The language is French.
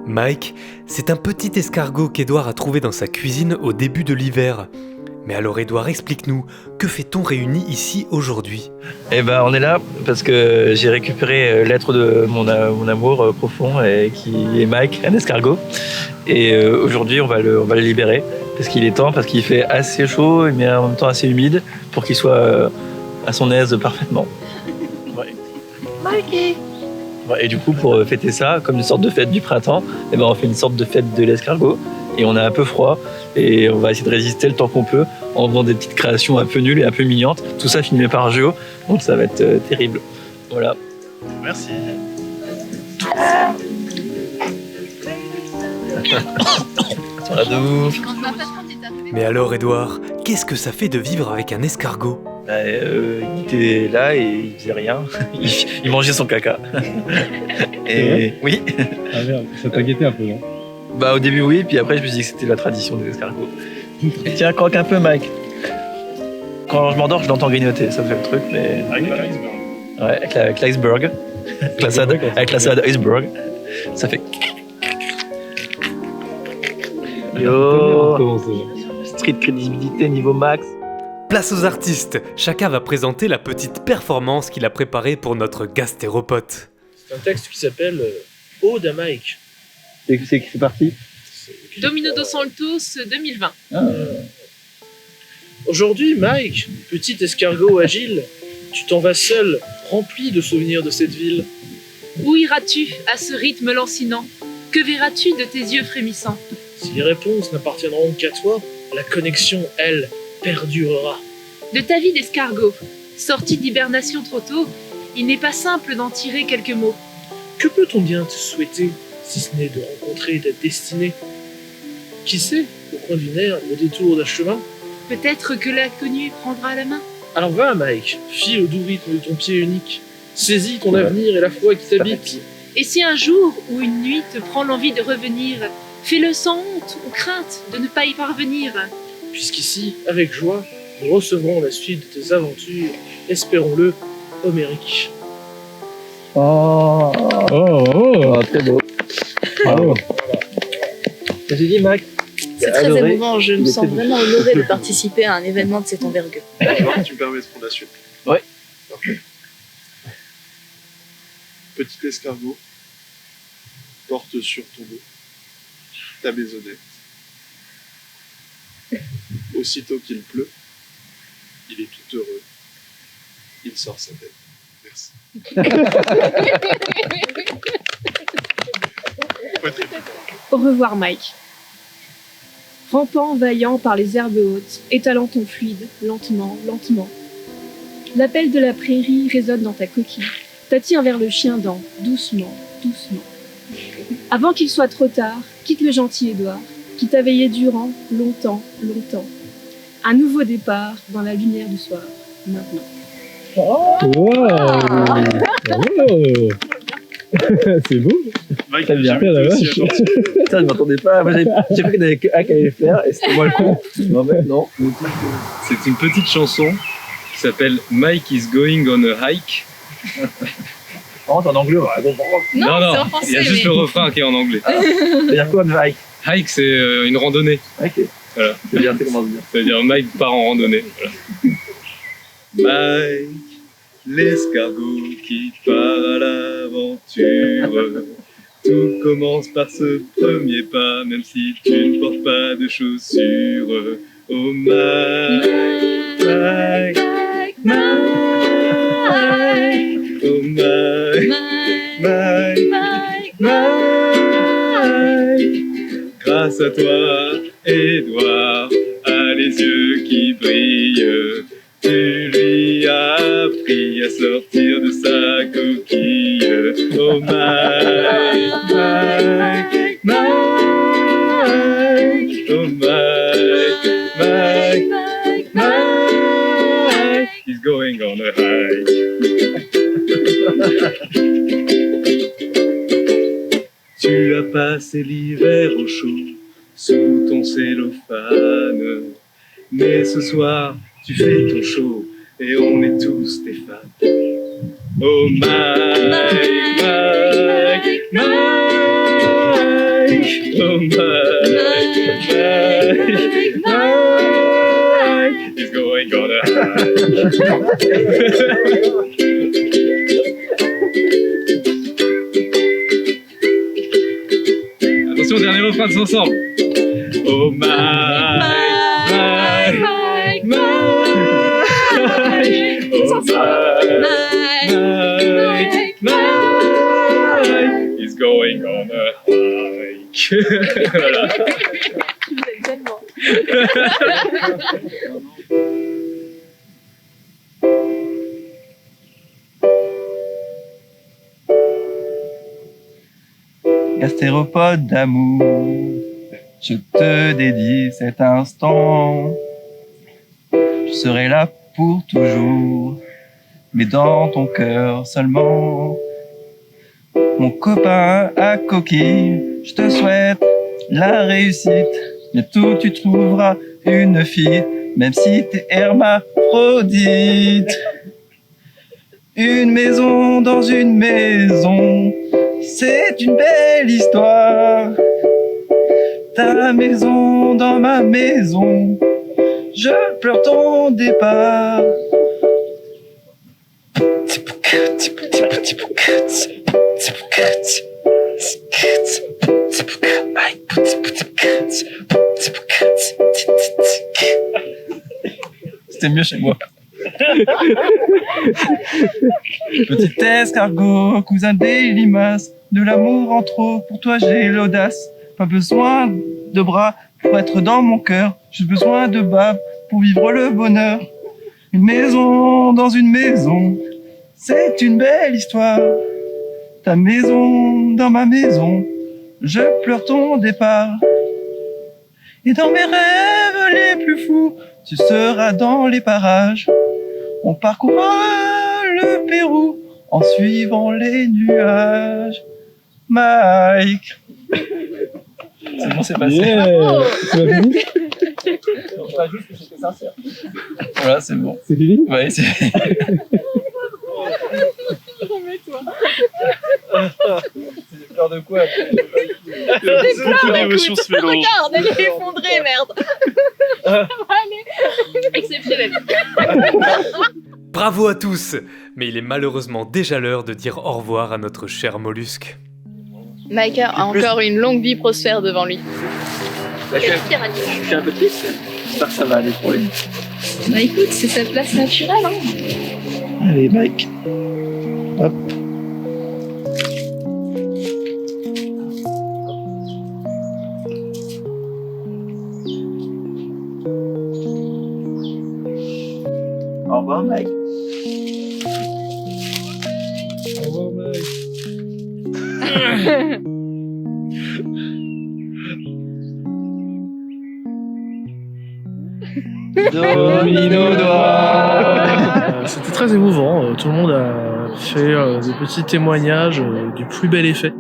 Mike, c'est un petit escargot qu'Edouard a trouvé dans sa cuisine au début de l'hiver. Mais alors Edouard, explique-nous, que fait-on réunis ici aujourd'hui ? Eh ben, on est là parce que j'ai récupéré l'être de mon amour profond qui est Mike, un escargot. Et aujourd'hui, on va le libérer parce qu'il est temps, parce qu'il fait assez chaud mais en même temps assez humide pour qu'il soit à son aise parfaitement. Ouais. Mikey! Ouais, et du coup, pour fêter ça, comme une sorte de fête du printemps, eh ben, on fait une sorte de fête de l'escargot. Et on a un peu froid et on va essayer de résister le temps qu'on peut en faisant des petites créations un peu nulles et un peu mignonnes. Tout ça filmé par Géo, donc ça va être terrible. Voilà. Merci. Ça va de ouf. Mais alors Edouard, qu'est-ce que ça fait de vivre avec un escargot ? Il était là et il faisait rien. Il mangeait son caca. Et oui. Ah merde, ça t'a guetté un peu, non? Bah au début oui, puis après je me suis dit que c'était la tradition des escargots. Tiens, croque un peu Mike. Quand je m'endors, je l'entends grignoter, ça fait le truc, mais... Avec l'iceberg. Ouais, avec l'iceberg. Avec la salade iceberg. Ça fait... Yo, street crédibilité niveau max. Place aux artistes, chacun va présenter la petite performance qu'il a préparée pour notre gastéropote. C'est un texte qui s'appelle Ode à Mike. C'est parti. Domino dos Santos 2020. Aujourd'hui, Mike, petit escargot agile, tu t'en vas seul, rempli de souvenirs de cette ville. Où iras-tu à ce rythme lancinant? Que verras-tu de tes yeux frémissants? Si les réponses n'appartiendront qu'à toi, la connexion, elle, perdurera. De ta vie d'escargot, sorti d'hibernation trop tôt, il n'est pas simple d'en tirer quelques mots. Que peut-on bien te souhaiter, si ce n'est de rencontrer ta destinée? Qui sait, au coin d'une herbe, au détour d'un chemin? Peut-être que l'inconnu prendra la main. Alors va, Mike, file au doux rythme de ton pied unique. Saisis ton avenir et la foi qui t'habite. Et si un jour ou une nuit te prend l'envie de revenir, fais-le sans honte ou crainte de ne pas y parvenir. Puisqu'ici, avec joie, nous recevrons la suite de tes aventures, espérons-le, homériques. Oh, très beau. Bravo. Qu'est-ce que tu dis, Mac? C'est très émouvant, je me sens vraiment honorée de participer à un événement de cette envergure. Tu me permets de prendre la suite? Ouais. Parfait. Petit escargot porte sur ton dos ta maisonnette. Aussitôt qu'il pleut, il est tout heureux. Il sort sa tête. Merci. Au revoir Mike. Rampant, vaillant par les herbes hautes, étalant ton fluide, lentement, lentement. L'appel de la prairie résonne dans ta coquille, t'attire vers le chien dent, doucement, doucement. Avant qu'il soit trop tard, quitte le gentil Édouard, qui t'a veillé durant, longtemps, longtemps. Un nouveau départ dans la lumière du soir, maintenant. Wow. C'est beau. Mike, t'as bien fait la vache. Putain, je m'attendais pas. Moi, j'ai cru qu'il n'y avait que A qui allait le faire et c'était moi le con. Non, mais non. C'est une petite chanson qui s'appelle Mike is going on a hike. Oh, t'es en anglais, ouais. Non, c'est en français, il y a juste le refrain qui est en anglais. C'est-à-dire quoi, on hike? Hike, c'est une randonnée. Ok. Voilà. C'est bien, c'est comment dire. Ça veut dire Mike part en randonnée. Voilà. Mike, l'escargot qui part à l'aventure. Tout commence par ce premier pas, même si tu ne portes pas de chaussures. Oh Mike, Mike, Mike, oh Mike, Mike, Mike. Grâce à toi, Édouard a les yeux qui brillent. Tu lui as appris à sortir de sa coquille. Oh Mike, Mike, Mike, oh Mike, Mike, Mike, he's going on a hike. Tu as passé l'hiver au chaud sous ton cellophane, mais ce soir tu fais ton show et on est tous tes fans. Oh Mike, Mike, Mike, Oh Mike is going on a Attention, dernier refrain tous ensemble. Oh Mike, Mike, oh Mike is going on a hike. Voilà. Vous êtes tellement. Gastéropode d'amour, je te dédie cet instant. Je serai là pour toujours, mais dans ton cœur seulement. Mon copain à coquille, je te souhaite la réussite. Bientôt tu trouveras une fille, même si t'es hermaphrodite. Une maison dans une maison, c'est une belle histoire. Ta maison dans ma maison, je pleure ton départ. C'était mieux chez moi. Petit escargot, cousin des limaces, de l'amour en trop, pour toi j'ai l'audace. Pas besoin de bras pour être dans mon cœur, j'ai besoin de bave pour vivre le bonheur. Une maison dans une maison, c'est une belle histoire. Ta maison dans ma maison, je pleure ton départ. Et dans mes rêves les plus fous, tu seras dans les parages. On parcourra le Pérou en suivant les nuages. Mike. C'est bon, c'est passé. Oh. C'est pas fini? Pas juste que j'étais sincère. Voilà, c'est bon. C'est fini? Oui, c'est fini. C'est peur de quoi? Beaucoup d'émotions se mélangent. Regarde, elle est effondrée, merde. Exceptionnel. Bravo à tous! Mais il est malheureusement déjà l'heure de dire au revoir à notre cher mollusque. Mike a encore une longue vie prospère devant lui. Je suis un peu triste. J'espère que ça va aller pour lui. Bah écoute, c'est sa place naturelle, hein. Allez, Mike. Hop. Au revoir, Mike. Au revoir, Mike. Domino doigt. C'était très émouvant. Tout le monde a fait des petits témoignages du plus bel effet.